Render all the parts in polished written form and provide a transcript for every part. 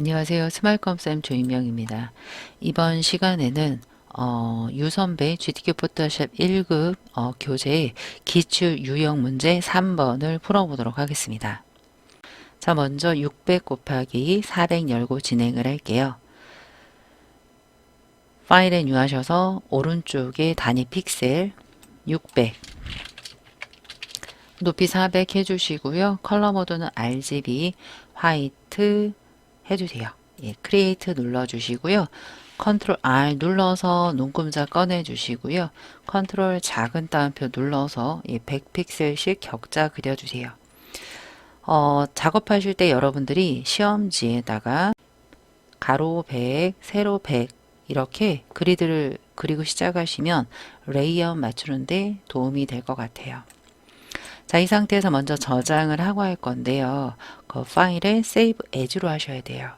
안녕하세요. 스마일컴쌤 조인명입니다. 이번 시간에는 유선배 GTK 포토샵 1급 교재 기출 유형 문제 3번을 풀어보도록 하겠습니다. 자, 먼저 600 곱하기 400 열고 진행을 할게요. 파일에 뉴하셔서 오른쪽에 단위 픽셀 600 높이 400 해주시고요. 컬러 모드는 RGB 화이트 해주세요. 예, 크리에이트 눌러주시고요. 컨트롤 R 눌러서 눈금자 꺼내주시고요. 컨트롤 작은 따옴표 눌러서 100픽셀씩 격자 그려주세요. 작업하실 때 여러분들이 시험지에다가 가로 100, 세로 100 이렇게 그리드를 그리고 시작하시면 레이아웃 맞추는데 도움이 될 것 같아요. 자, 이 상태에서 먼저 저장을 하고 할 건데요. 그 파일에 Save As로 하셔야 돼요.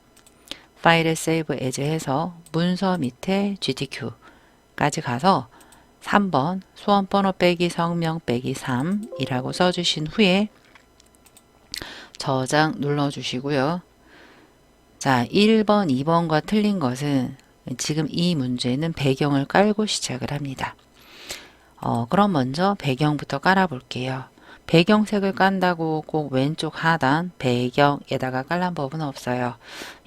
파일에 Save As 해서 문서 밑에 GTQ까지 가서 3번 수험번호 빼기 성명 빼기 3이라고 써주신 후에 저장 눌러주시고요. 자, 1번, 2번과 틀린 것은 지금 이 문제는 배경을 깔고 시작을 합니다. 그럼 먼저 배경부터 깔아 볼게요. 배경색을 깐다고 꼭 왼쪽 하단 배경에다가 깔란 법은 없어요.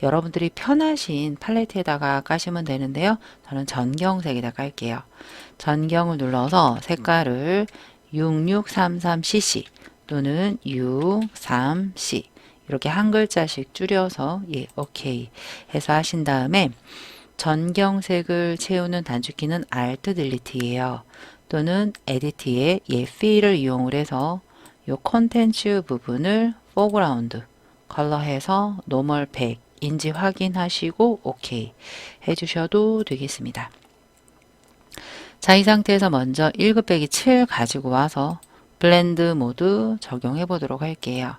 여러분들이 편하신 팔레트에다가 까시면 되는데요. 저는 전경색에다 깔게요. 전경을 눌러서 색깔을 6633cc 또는 63c 이렇게 한 글자씩 줄여서 오케이 해서 하신 다음에 전경색을 채우는 단축키는 Alt Delete예요. 또는 에디트의 필을 이용을 해서 이 콘텐츠 부분을 포그라운드 컬러해서 노멀 100인지 확인하시고 오케이 해주셔도 되겠습니다. 자, 이 상태에서 먼저 1급 빼기 7 가지고 와서 블렌드 모드 적용해 보도록 할게요.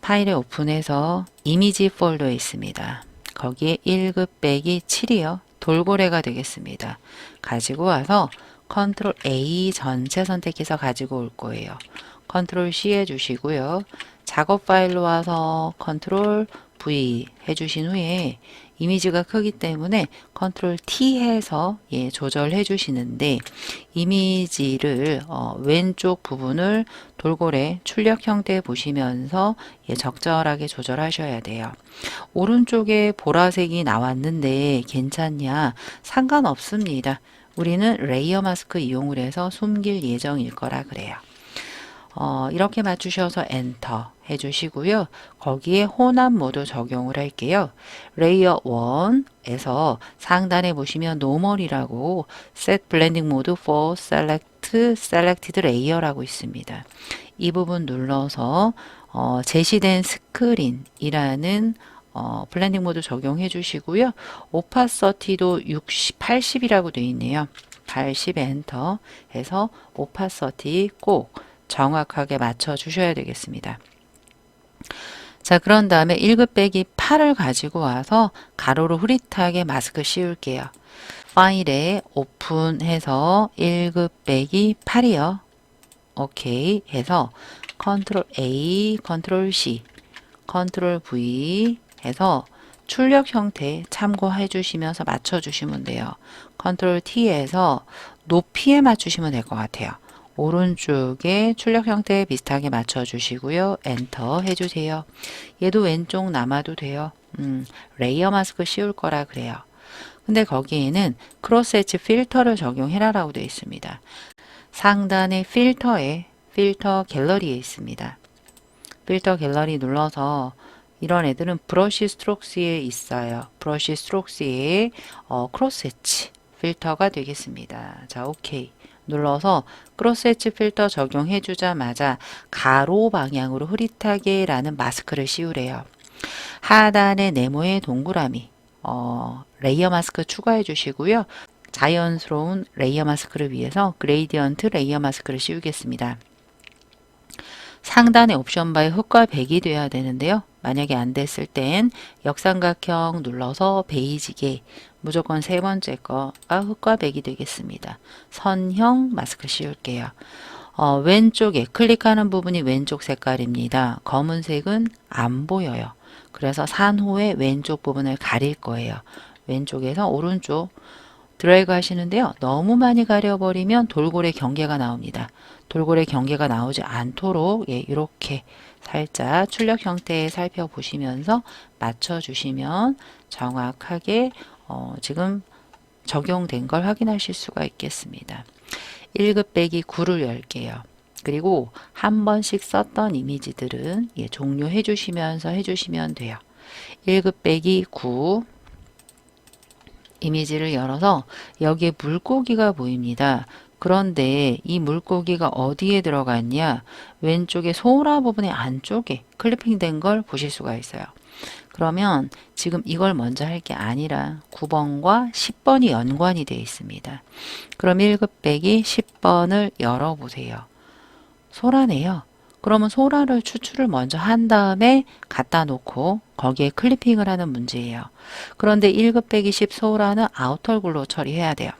파일에 오픈해서 이미지 폴더에 있습니다. 거기에 1급 빼기 7이요. 돌고래가 되겠습니다. 가지고 와서 컨트롤 A 전체 선택해서 가지고 올 거예요. 컨트롤 C 해주시고요. 작업 파일로 와서 컨트롤 V 해주신 후에 이미지가 크기 때문에 컨트롤 T 해서 조절해 주시는데 이미지를 왼쪽 부분을 돌고래 출력 형태 보시면서 적절하게 조절하셔야 돼요. 오른쪽에 보라색이 나왔는데 괜찮냐? 상관없습니다. 우리는 레이어 마스크 이용을 해서 숨길 예정일 거라 그래요. 이렇게 맞추셔서 엔터 해주시고요. 거기에 혼합 모드 적용을 할게요. 레이어 1에서 상단에 보시면 노멀이라고 Set Blending Mode for Selected Layer라고 있습니다. 이 부분 눌러서 제시된 스크린이라는 블렌딩 모드 적용해 주시고요. 오파서티도 60, 80이라고 되어 있네요. 80 엔터 해서 오파서티 꼭 정확하게 맞춰 주셔야 되겠습니다. 자, 그런 다음에 1급 빼기 8을 가지고 와서 가로로 흐릿하게 마스크 씌울게요. 파일에 오픈해서 1급 빼기 8이요. 오케이 해서 컨트롤 A, 컨트롤 C, 컨트롤 V 해서 출력 형태 참고해 주시면서 맞춰 주시면 돼요. 컨트롤 T에서 높이에 맞추시면 될 것 같아요. 오른쪽에 출력 형태에 비슷하게 맞춰 주시고요. 엔터 해주세요. 얘도 왼쪽 남아도 돼요. 레이어 마스크 씌울 거라 그래요. 근데 거기에는 크로스 엣지 필터를 적용해라 라고 되어 있습니다. 상단의 필터에 필터 갤러리에 있습니다. 필터 갤러리 눌러서 이런 애들은 브러쉬 스트록스에 있어요. 브러쉬 스트록스에 크로스 엣지 필터가 되겠습니다. 자, 오케이 눌러서 크로스 엣지 필터 적용해 주자마자 가로 방향으로 흐릿하게 라는 마스크를 씌우래요. 하단의 네모의 동그라미 레이어 마스크 추가해 주시고요. 자연스러운 레이어 마스크를 위해서 그레이디언트 레이어 마스크를 씌우겠습니다. 상단의 옵션 바에 흑과 백이 되어야 되는데요. 만약에 안 됐을 땐 역삼각형 눌러서 베이지게 무조건 세 번째 거가 흑과 백이 되겠습니다. 선형 마스크 씌울게요. 왼쪽에 클릭하는 부분이 왼쪽 색깔입니다. 검은색은 안 보여요. 그래서 산호의 왼쪽 부분을 가릴 거예요. 왼쪽에서 오른쪽 드래그 하시는데요. 너무 많이 가려버리면 돌고래 경계가 나옵니다. 돌고래 경계가 나오지 않도록 이렇게 살짝 출력 형태 살펴보시면서 맞춰주시면 정확하게 지금 적용된 걸 확인하실 수가 있겠습니다. 1급 빼기 9를 열게요. 그리고 한 번씩 썼던 이미지들은 종료해 주시면서 해주시면 돼요. 1급 빼기 9 이미지를 열어서 여기에 물고기가 보입니다. 그런데 이 물고기가 어디에 들어갔냐? 왼쪽에 소라 부분의 안쪽에 클리핑된 걸 보실 수가 있어요. 그러면 지금 이걸 먼저 할 게 아니라 9번과 10번이 연관이 되어 있습니다. 그럼 1급 빼기 10번을 열어보세요. 소라네요. 그러면 소라를 추출을 먼저 한 다음에 갖다 놓고 거기에 클리핑을 하는 문제예요. 그런데 1급 빼기 10 소라는 아우터 글로 처리해야 돼요.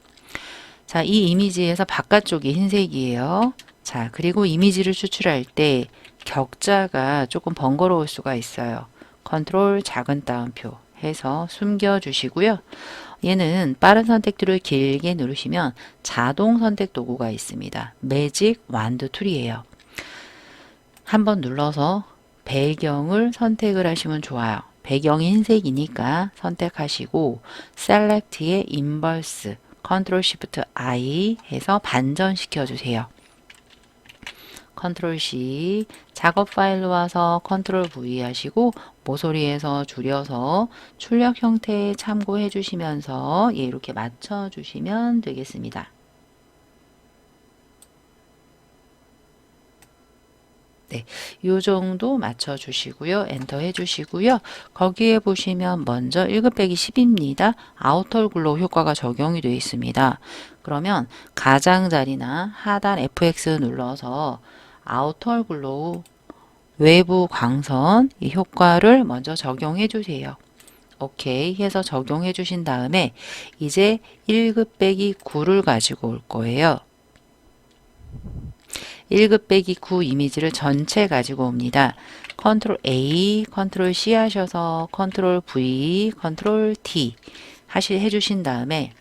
자, 이 이미지에서 바깥쪽이 흰색이에요. 자, 그리고 이미지를 추출할 때 격자가 조금 번거로울 수가 있어요. 컨트롤 작은 따옴표 해서 숨겨주시고요. 얘는 빠른 선택들을 길게 누르시면 자동 선택 도구가 있습니다. 매직 완드 툴이에요. 한번 눌러서 배경을 선택을 하시면 좋아요. 배경이 흰색이니까 선택하시고 셀렉트의 인버스 컨트롤 시프트 I 해서 반전시켜 주세요. 컨트롤 C 작업 파일로 와서 컨트롤 V 하시고 모서리에서 줄여서 출력 형태에 참고해 주시면서 이렇게 맞춰 주시면 되겠습니다. 네, 이 정도 맞춰 주시고요. 엔터 해 주시고요. 거기에 보시면 먼저 1급 빼기 10입니다. 아우터 글로우 효과가 적용이 되어 있습니다. 그러면 가장자리나 하단 FX 눌러서 아우터 글로우 외부 광선 이 효과를 먼저 적용해 주세요. 오케이 해서 적용해 주신 다음에 이제 1급 빼기 9를 가지고 올 거예요. 1급 빼기 9 이미지를 전체 가지고 옵니다. 컨트롤 A, 컨트롤 C 하셔서 컨트롤 V, 컨트롤 T 해주신 다음에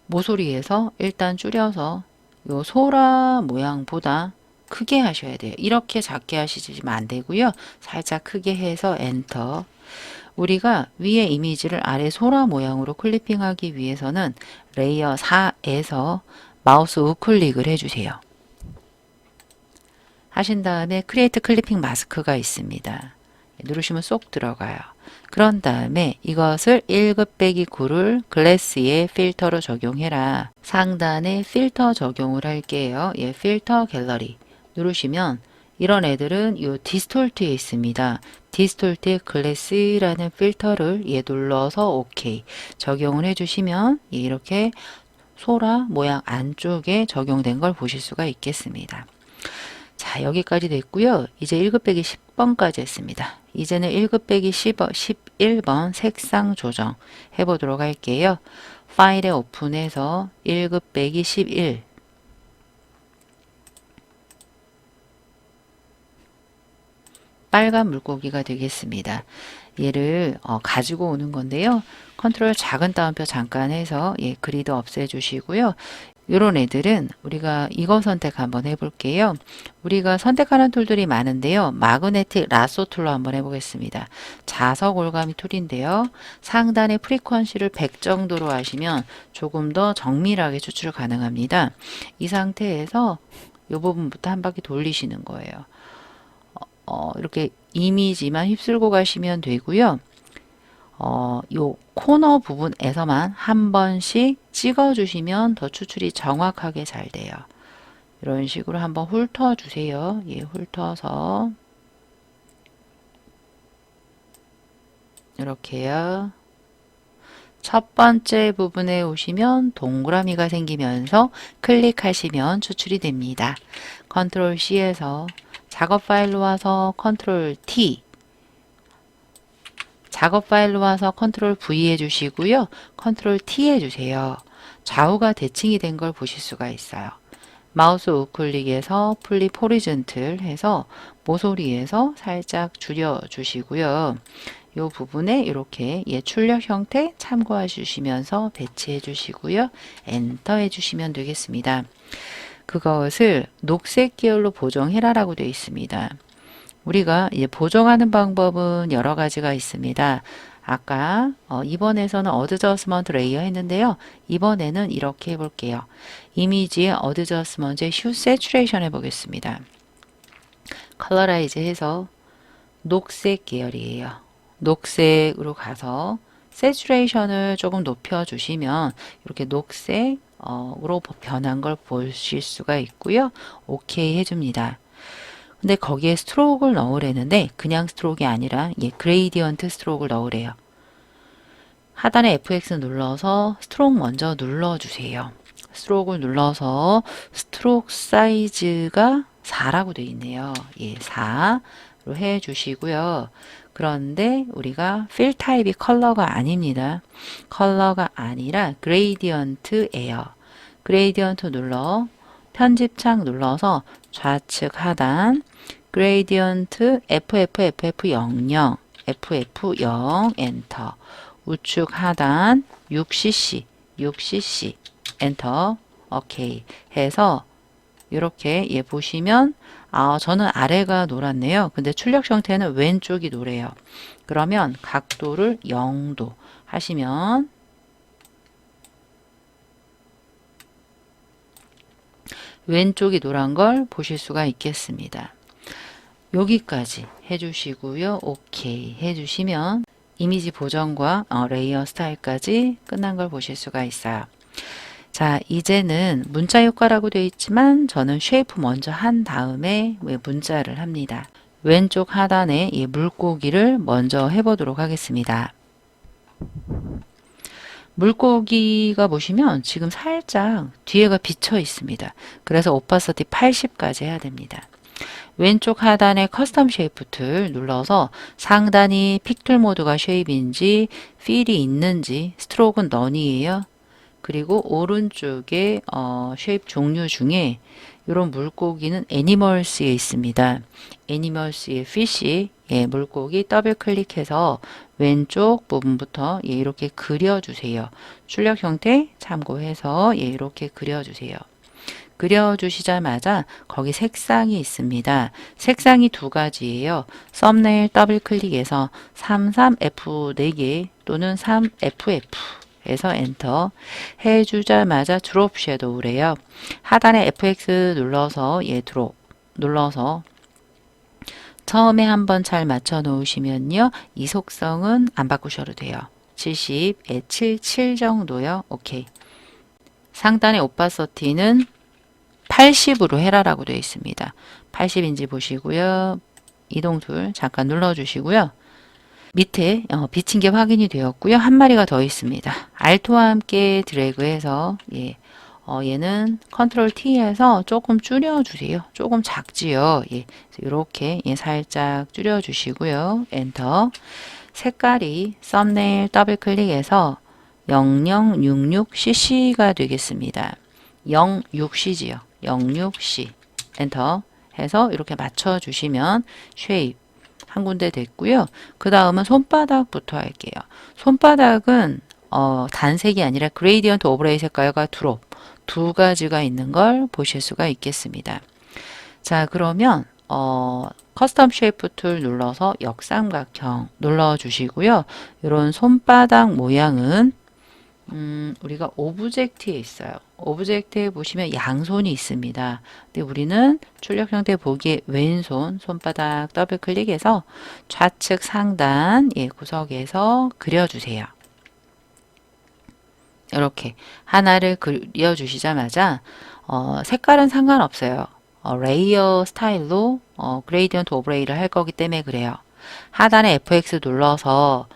모서리에서 일단 줄여서 요 소라 모양보다 크게 하셔야 돼요. 이렇게 작게 하시면 안 되고요. 살짝 크게 해서 엔터. 우리가 위에 이미지를 아래 소라 모양으로 클리핑하기 위해서는 레이어 4에서 마우스 우클릭을 해주세요. 하신 다음에 크리에이트 클리핑 마스크가 있습니다. 누르시면 쏙 들어가요. 그런 다음에 이것을 1급 빼기 9를 글래스에 필터로 적용해라. 상단에 필터 적용을 할게요. 필터 갤러리 누르시면 이런 애들은 이 디스톨트에 있습니다. 디스톨트 글래스라는 필터를 눌러서 OK 적용을 해주시면 이렇게 소라 모양 안쪽에 적용된 걸 보실 수가 있겠습니다. 자, 여기까지 됐고요. 이제 1급 빼기 10번까지 했습니다. 이제는 1급 빼기 11번 색상 조정 해보도록 할게요. 파일에 오픈해서 1급 빼기 11 빨간 물고기가 되겠습니다. 얘를 가지고 오는 건데요. 컨트롤 작은 따옴표 잠깐 해서 그리드 없애주시고요. 이런 애들은 우리가 이거 선택 한번 해볼게요. 우리가 선택하는 툴들이 많은데요. 마그네틱 라소 툴로 한번 해보겠습니다. 자석 올가미 툴인데요. 상단의 프리퀀시를 100 정도로 하시면 조금 더 정밀하게 추출 가능합니다. 이 상태에서 이 부분부터 한 바퀴 돌리시는 거예요. 이렇게 이미지만 휩쓸고 가시면 되고요. 요 코너 부분에서만 한 번씩 찍어주시면 더 추출이 정확하게 잘 돼요. 이런 식으로 한번 훑어 주세요. 훑어서 이렇게요. 첫 번째 부분에 오시면 동그라미가 생기면서 클릭하시면 추출이 됩니다. 컨트롤 C에서 작업 파일로 와서 컨트롤 T 작업 파일로 와서 컨트롤 V 해주시고요. 컨트롤 T 해주세요. 좌우가 대칭이 된 걸 보실 수가 있어요. 마우스 우클릭에서 플립 호리즌틀 해서 모서리에서 살짝 줄여 주시고요. 이 부분에 이렇게 출력 형태 참고해 주시면서 배치해 주시고요. 엔터 해 주시면 되겠습니다. 그것을 녹색 계열로 보정해라라고 되어 있습니다. 우리가 보정하는 방법은 여러 가지가 있습니다. 아까 이번에서는 어드저스먼트 레이어 했는데요. 이번에는 이렇게 해볼게요. 이미지의 어드저스먼트의 휴 세츄레이션 해보겠습니다. 컬러라이즈 해서 녹색 계열이에요. 녹색으로 가서 세츄레이션을 조금 높여주시면 이렇게 녹색으로 변한 걸 보실 수가 있고요. 오케이 해줍니다. 근데 거기에 스트로크를 넣으려는데 그냥 스트로크가 아니라 그레이디언트 스트로크를 넣으래요. 하단에 FX 눌러서 스트로크 먼저 눌러주세요. 스트로크를 눌러서 스트로크 사이즈가 4라고 되어 있네요. 4로 해주시고요. 그런데 우리가 필 타입이 컬러가 아닙니다. 컬러가 아니라 그레이디언트예요. 그레이디언트 눌러 편집창 눌러서 좌측 하단 그레이디언트 FFFF00 FF0 엔터 우측 하단 6cc 6cc 엔터 오케이 해서 이렇게 보시면 저는 아래가 노랗네요. 근데 출력 형태는 왼쪽이 노래요. 그러면 각도를 0도 하시면 왼쪽이 노란 걸 보실 수가 있겠습니다. 여기까지 해주시고요. 오케이 해주시면 이미지 보정과 레이어 스타일까지 끝난 걸 보실 수가 있어요. 자, 이제는 문자 효과라고 되어 있지만 저는 쉐이프 먼저 한 다음에 문자를 합니다. 왼쪽 하단에 이 물고기를 먼저 해보도록 하겠습니다. 물고기가 보시면 지금 살짝 뒤에가 비쳐 있습니다. 그래서 오파시티 80까지 해야 됩니다. 왼쪽 하단에 커스텀 쉐이프 툴 눌러서 상단이 픽툴 모드가 쉐입인지 필이 있는지 스트로크는 넌이에요. 그리고 오른쪽에 쉐입 종류 중에 이런 물고기는 애니멀스에 있습니다. 애니멀스의 피쉬 물고기 더블 클릭해서 왼쪽 부분부터 이렇게 그려주세요. 출력 형태 참고해서 이렇게 그려주세요. 그려주시자마자 거기 색상이 있습니다. 색상이 두 가지예요. 썸네일 더블 클릭해서 33F 4개 또는 3FF 해서 엔터 해주자마자 드롭 섀도우래요. 하단에 FX 눌러서 드롭 눌러서 처음에 한번 잘 맞춰 놓으시면요. 이 속성은 안 바꾸셔도 돼요. 70에 77 정도요. 오케이. 상단의 오파시티는 80으로 해라라고 되어 있습니다. 80인지 보시고요. 이동툴 잠깐 눌러주시고요. 밑에 비친 게 확인이 되었고요. 한 마리가 더 있습니다. 알토와 함께 드래그해서 얘는 컨트롤 T에서 조금 줄여주세요. 조금 작지요. 이렇게 살짝 줄여주시고요. 엔터. 색깔이 썸네일 더블 클릭해서 0066cc가 되겠습니다. 06c지요. 06c 엔터 해서 이렇게 맞춰주시면 쉐입 한 군데 됐고요. 그 다음은 손바닥부터 할게요. 손바닥은 단색이 아니라 그레이디언트 오버레이 색깔과 드롭 두 가지가 있는 걸 보실 수가 있겠습니다. 자, 그러면 커스텀 쉐이프 툴 눌러서 역삼각형 눌러주시고요. 이런 손바닥 모양은 우리가 오브젝트에 있어요. 오브젝트에 보시면 양손이 있습니다. 근데 우리는 출력 형태 보기에 왼손 손바닥 더블 클릭해서 좌측 상단 구석에서 그려주세요. 이렇게 하나를 그려주시자마자 색깔은 상관없어요. 레이어 스타일로 그레이디언트 오버레이를 할 거기 때문에 그래요. 하단에 FX 눌러서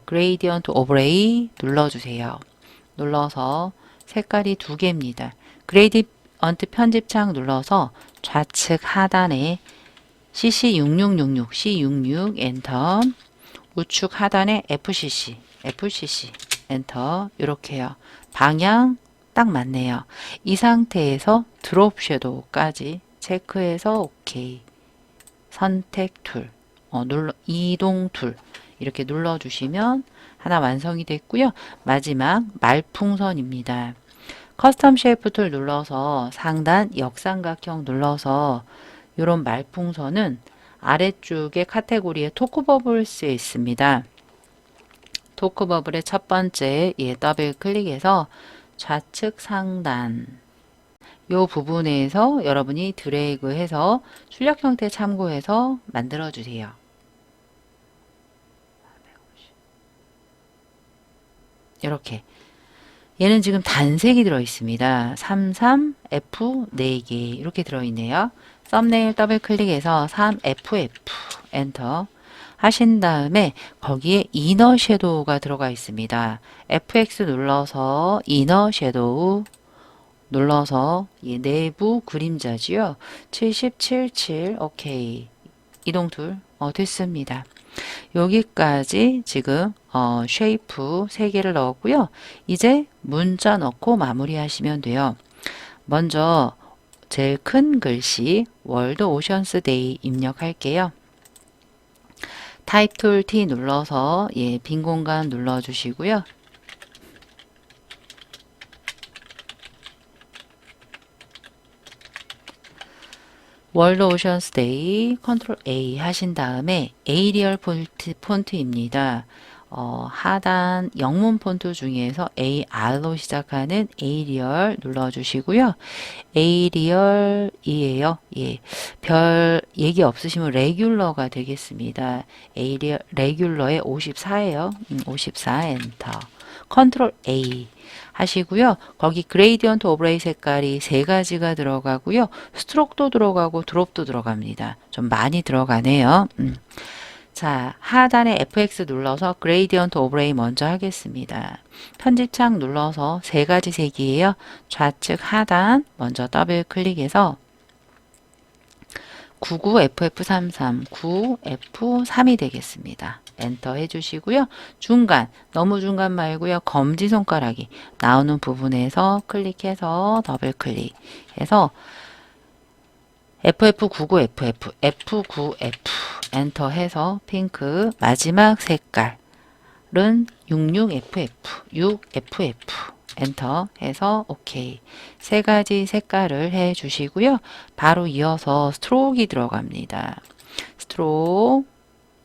그레이디언트 오버레이 눌러주세요. 눌러서 색깔이 두 개입니다. 그레이디언트 편집창 눌러서 좌측 하단에 CC6666 C66 엔터 우측 하단에 FCC 엔터 이렇게요. 방향 딱 맞네요. 이 상태에서 드롭 섀도우까지 체크해서 오케이. 선택 툴, 이동 툴 이렇게 눌러주시면 하나 완성이 됐고요. 마지막 말풍선입니다. 커스텀 쉐이프 툴 눌러서 상단 역삼각형 눌러서 이런 말풍선은 아래쪽에 카테고리에 토크버블스에 있습니다. 토크버블의 첫 번째 더블 클릭해서 좌측 상단 요 부분에서 여러분이 드래그해서 출력 형태 참고해서 만들어 주세요. 이렇게 얘는 지금 단색이 들어 있습니다. 33F 4개 이렇게 들어 있네요. 썸네일 더블 클릭해서 3FF 엔터 하신 다음에 거기에 이너 섀도우가 들어가 있습니다. FX 눌러서 이너 섀도우 눌러서 내부 그림자지요. 77, 오케이. 이동 툴 됐습니다. 여기까지 지금 쉐이프 3개를 넣었고요. 이제 문자 넣고 마무리하시면 돼요. 먼저 제일 큰 글씨 월드 오션스 데이 입력할게요. 타입 툴 T 눌러서 빈 공간 눌러주시고요. 월드 오션스 데이 컨트롤 A 하신 다음에 에이리얼 폰트입니다. 하단 영문 폰트 중에서 AR로 시작하는 에이리얼 눌러주시고요. 에이리얼이에요. 예, 별 얘기 없으시면 레귤러가 되겠습니다. 에이리얼 레귤러의 54예요. 54 엔터. 컨트롤 A 하시고요. 거기 그레이디언트 오브레이 색깔이 3가지가 들어가고요. 스트로크도 들어가고 드롭도 들어갑니다. 좀 많이 들어가네요. 자, 하단에 FX 눌러서 그레이디언트 오브레이 먼저 하겠습니다. 편집창 눌러서 3가지 색이에요. 좌측 하단 먼저 더블 클릭해서 99FF33, 9F3이 되겠습니다. 엔터 해주시고요. 중간, 너무 중간 말고요. 검지손가락이 나오는 부분에서 클릭해서 더블 클릭해서 FF99FF, F9F 엔터 해서 핑크 마지막 색깔은 66FF, 6FF 엔터 해서 오케이. 3가지 색깔을 해 주시고요. 바로 이어서 스트로크가 들어갑니다. 스트로크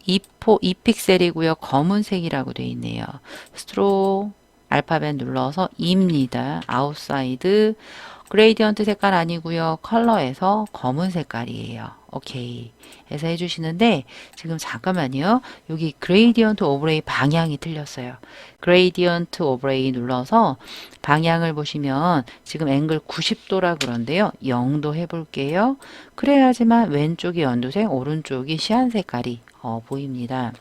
2픽셀이고요. 검은색이라고 되어 있네요. 스트로크 알파벳 눌러서 2입니다. 아웃사이드 그레이디언트 색깔 아니고요. 컬러에서 검은 색깔이에요. 오케이 해서 해주시는데 지금 잠깐만요. 여기 그레이디언트 오브레이 방향이 틀렸어요. 그레이디언트 오브레이 눌러서 방향을 보시면 지금 앵글 90도라 그런데요. 0도 해볼게요. 그래야지만 왼쪽이 연두색, 오른쪽이 시안 색깔이 보입니다.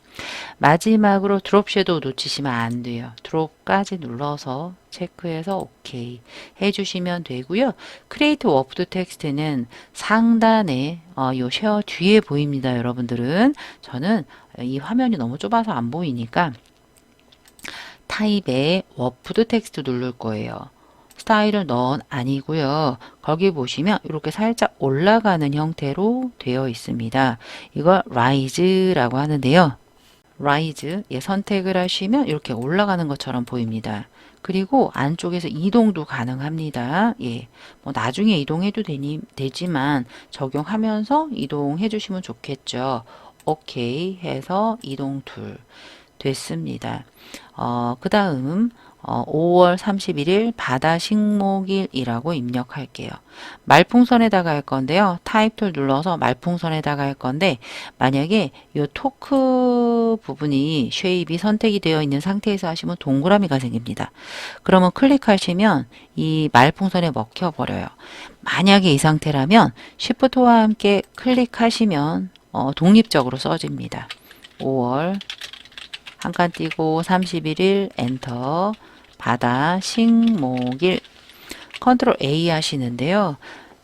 마지막으로 드롭 섀도우 놓치시면 안 돼요. 드롭까지 눌러서 체크해서 오케이 해주시면 되고요. 크리에이트 워프드 텍스트는 상단에 요 쉐어 뒤에 보입니다. 여러분들은 저는 이 화면이 너무 좁아서 안 보이니까 타입에 워프드 텍스트 누를 거예요. 스타일은 넌 아니고요. 거기 보시면 이렇게 살짝 올라가는 형태로 되어 있습니다. 이걸 라이즈라고 하는데요. 라이즈 선택을 하시면 이렇게 올라가는 것처럼 보입니다. 그리고 안쪽에서 이동도 가능합니다. 뭐 나중에 이동해도 되지만 적용하면서 이동해 주시면 좋겠죠. 오케이 해서 이동 툴 됐습니다. 그 다음 5월 31일 바다 식목일이라고 입력할게요. 말풍선에다가 할 건데요. 타입 툴 눌러서 말풍선에다가 할 건데 만약에 이 토크 부분이 쉐입이 선택이 되어 있는 상태에서 하시면 동그라미가 생깁니다. 그러면 클릭하시면 이 말풍선에 먹혀 버려요. 만약에 이 상태라면 Shift와 함께 클릭하시면 독립적으로 써집니다. 5월 한 칸 띄고 31일 엔터 바다 식목일 컨트롤 A 하시는데요.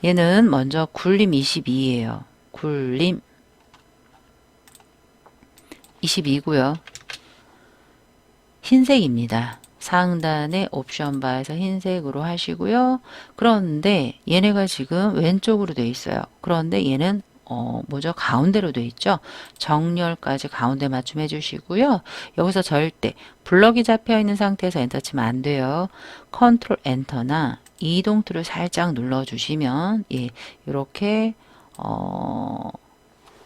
얘는 먼저 굴림 22예요. 굴림 22고요. 흰색입니다. 상단의 옵션 바에서 흰색으로 하시고요. 그런데 얘네가 지금 왼쪽으로 돼 있어요. 그런데 얘는 뭐죠? 가운데로 돼 있죠? 정렬까지 가운데 맞춤해 주시고요. 여기서 절대 블럭이 잡혀 있는 상태에서 엔터 치면 안 돼요. 컨트롤 엔터나 이동 툴을 살짝 눌러 주시면 예, 이렇게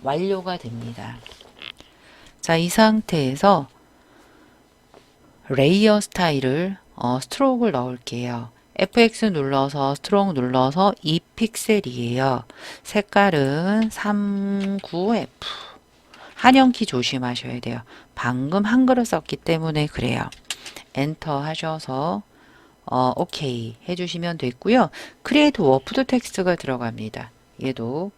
완료가 됩니다. 자, 이 상태에서 레이어 스타일을 스트로크를 넣을게요. FX 눌러서 스트로크 눌러서 2픽셀이에요. 색깔은 39F. 한영키 조심하셔야 돼요. 방금 한글을 썼기 때문에 그래요. 엔터 하셔서 오케이 해주시면 됐고요. 크리에이트 워프드 텍스트가 들어갑니다. 얘도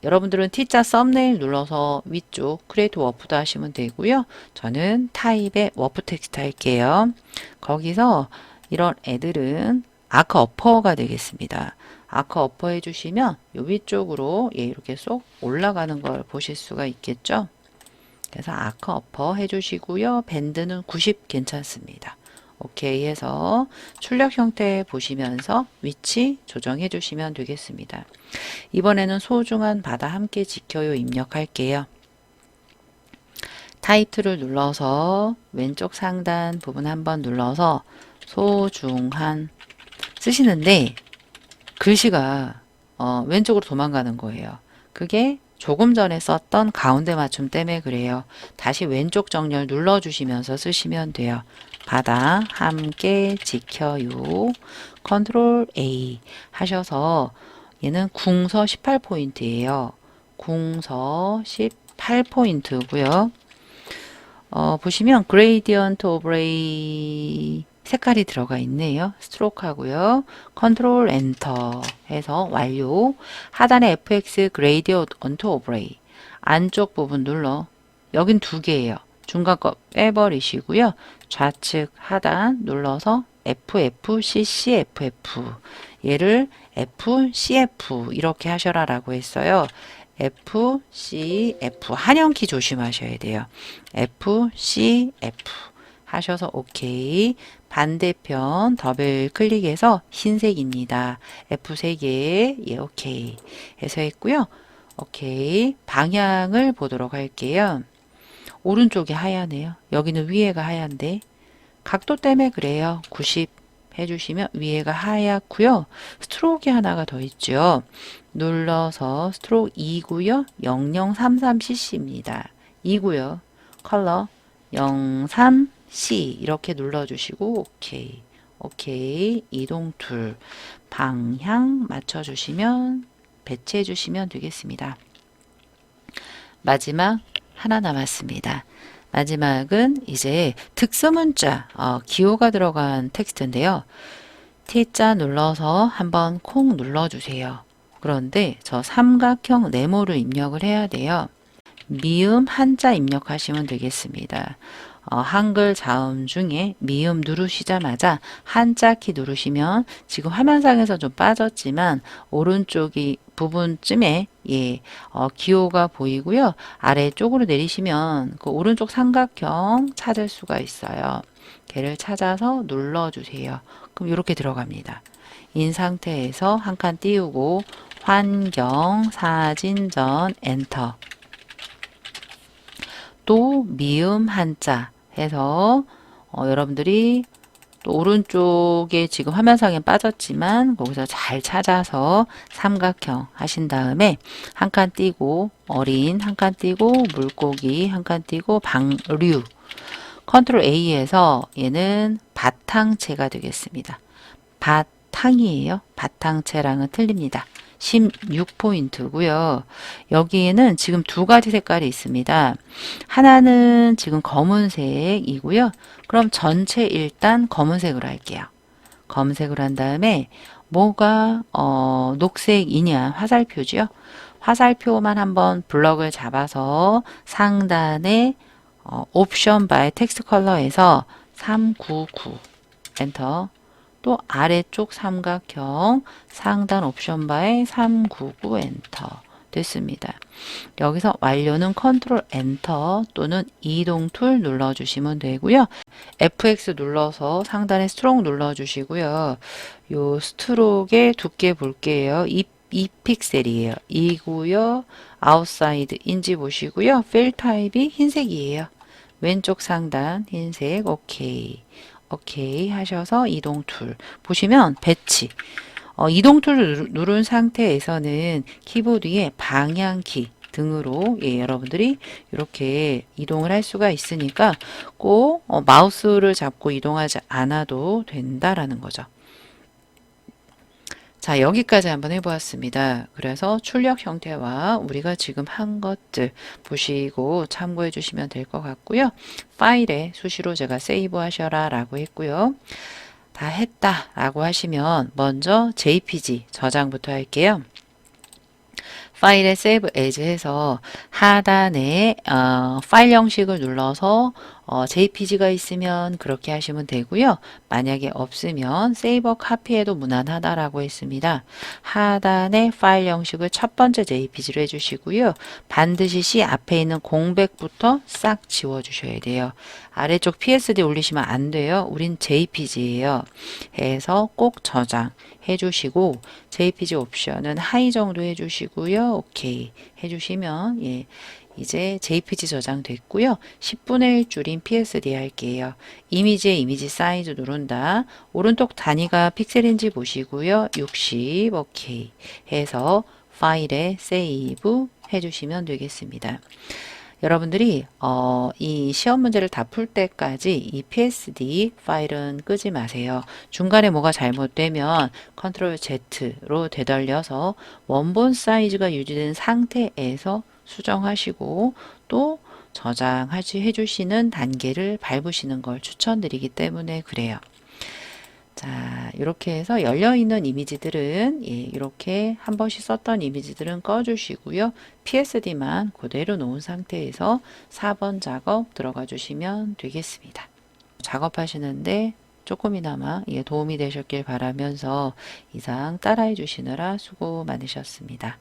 여러분들은 T자 썸네일 눌러서 위쪽 크리에이트 워프드 하시면 되고요. 저는 타입의 워프 텍스트 할게요. 거기서 이런 애들은 아크 어퍼가 되겠습니다. 아크 어퍼 해주시면 요 위쪽으로 이렇게 쏙 올라가는 걸 보실 수가 있겠죠. 그래서 아크 어퍼 해주시고요. 밴드는 90 괜찮습니다. 오케이 해서 출력 형태 보시면서 위치 조정해 주시면 되겠습니다. 이번에는 소중한 바다 함께 지켜요 입력할게요. 타이틀을 눌러서 왼쪽 상단 부분 한번 눌러서 소중한 쓰시는데 글씨가 왼쪽으로 도망가는 거예요. 그게 조금 전에 썼던 가운데 맞춤 때문에 그래요. 다시 왼쪽 정렬 눌러주시면서 쓰시면 돼요. 바다 함께 지켜요. 컨트롤 A 하셔서 얘는 궁서 18포인트예요. 궁서 18포인트고요. 보시면 그레이디언트 오브레이 색깔이 들어가 있네요. 스트로크 하고요. 컨트롤 엔터 해서 완료. 하단에 FX 그레이디언트 오브레이 안쪽 부분 눌러. 여긴 두 개예요. 중간 거 빼버리시고요. 좌측 하단 눌러서 FFCC FF 얘를 FCF 이렇게 하셔라 라고 했어요. FCF 한영키 조심하셔야 돼요. FCF 하셔서 오케이. 반대편 더블 클릭해서 흰색입니다. F 3개 예 오케이 해서 했고요. 오케이 방향을 보도록 할게요. 오른쪽이 하얗네요. 여기는 위에가 하얀데 각도 때문에 그래요. 90 해주시면 위에가 하얗고요. 스트로크 하나가 더 있죠. 눌러서 스트로크 2고요. 0033cc입니다. 2고요. 컬러 03C 이렇게 눌러주시고 오케이. 오케이. 이동 툴 방향 맞춰주시면 배치해 주시면 되겠습니다. 마지막 하나 남았습니다. 마지막은 이제 특수문자 기호가 들어간 텍스트인데요. T자 눌러서 한번 콩 눌러주세요. 그런데 저 삼각형 네모를 입력을 해야 돼요. 미음 한자 입력하시면 되겠습니다. 한글 자음 중에 미음 누르시자마자 한자 키 누르시면 지금 화면상에서 좀 빠졌지만 오른쪽이 부분쯤에 기호가 보이고요. 아래쪽으로 내리시면 그 오른쪽 삼각형 찾을 수가 있어요. 걔를 찾아서 눌러주세요. 그럼 이렇게 들어갑니다. 인 상태에서 한 칸 띄우고 환경 사진전 엔터 또 미음 한자 해서 여러분들이 또 오른쪽에 지금 화면상에 빠졌지만 거기서 잘 찾아서 삼각형 하신 다음에 한 칸 띄고 어린 한 칸 띄고 물고기 한 칸 띄고 방류 컨트롤 A에서 얘는 바탕체가 되겠습니다. 바탕이에요. 바탕체랑은 틀립니다. 16포인트고요. 여기에는 지금 두 가지 색깔이 있습니다. 하나는 지금 검은색이고요. 그럼 전체 일단 검은색으로 할게요. 검은색으로 한 다음에 뭐가 녹색이냐 화살표죠. 화살표만 한번 블럭을 잡아서 상단에 옵션 바의 텍스트 컬러에서 399 엔터 또 아래쪽 삼각형 상단 옵션 바에 399 엔터 됐습니다. 여기서 완료는 컨트롤 엔터 또는 이동 툴 눌러주시면 되고요. FX 눌러서 상단에 스트로크 눌러주시고요. 요 스트로크의 두께 볼게요. 2픽셀이에요. 이고요. 아웃사이드 인지 보시고요. 필 타입이 흰색이에요. 왼쪽 상단 흰색 오케이. 오케이 하셔서 이동 툴 보시면 배치 이동 툴을 누른 상태에서는 키보드 위에 방향키 등으로 여러분들이 이렇게 이동을 할 수가 있으니까 꼭 마우스를 잡고 이동하지 않아도 된다라는 거죠. 자, 여기까지 한번 해보았습니다. 그래서 출력 형태와 우리가 지금 한 것들 보시고 참고해 주시면 될 것 같고요. 파일에 수시로 제가 세이브 하셔라 라고 했고요. 다 했다 라고 하시면 먼저 JPG 저장부터 할게요. 파일에 Save As 해서 하단에 파일 형식을 눌러서 JPG가 있으면 그렇게 하시면 되고요. 만약에 없으면 세이버 카피해도 무난하다라고 했습니다. 하단에 파일 형식을 첫 번째 JPG로 해주시고요. 반드시 C 앞에 있는 공백부터 싹 지워주셔야 돼요. 아래쪽 PSD 올리시면 안 돼요. 우린 JPG예요. 해서 꼭 저장 해주시고 JPG 옵션은 하이 정도 해주시고요. 오케이 해주시면 이제 JPG 저장됐고요. 10분의 1 줄인 PSD 할게요. 이미지의 이미지 사이즈 누른다. 오른쪽 단위가 픽셀인지 보시고요. 60 오케이 해서 파일에 세이브 해주시면 되겠습니다. 여러분들이 이 시험 문제를 다 풀 때까지 이 PSD 파일은 끄지 마세요. 중간에 뭐가 잘못되면 컨트롤 Z로 되돌려서 원본 사이즈가 유지된 상태에서 수정하시고 또 해주시는 단계를 밟으시는 걸 추천드리기 때문에 그래요. 자, 이렇게 해서 열려있는 이미지들은 이렇게 한 번씩 썼던 이미지들은 꺼주시고요. PSD만 그대로 놓은 상태에서 4번 작업 들어가 주시면 되겠습니다. 작업하시는데 조금이나마 도움이 되셨길 바라면서 이상 따라해 주시느라 수고 많으셨습니다.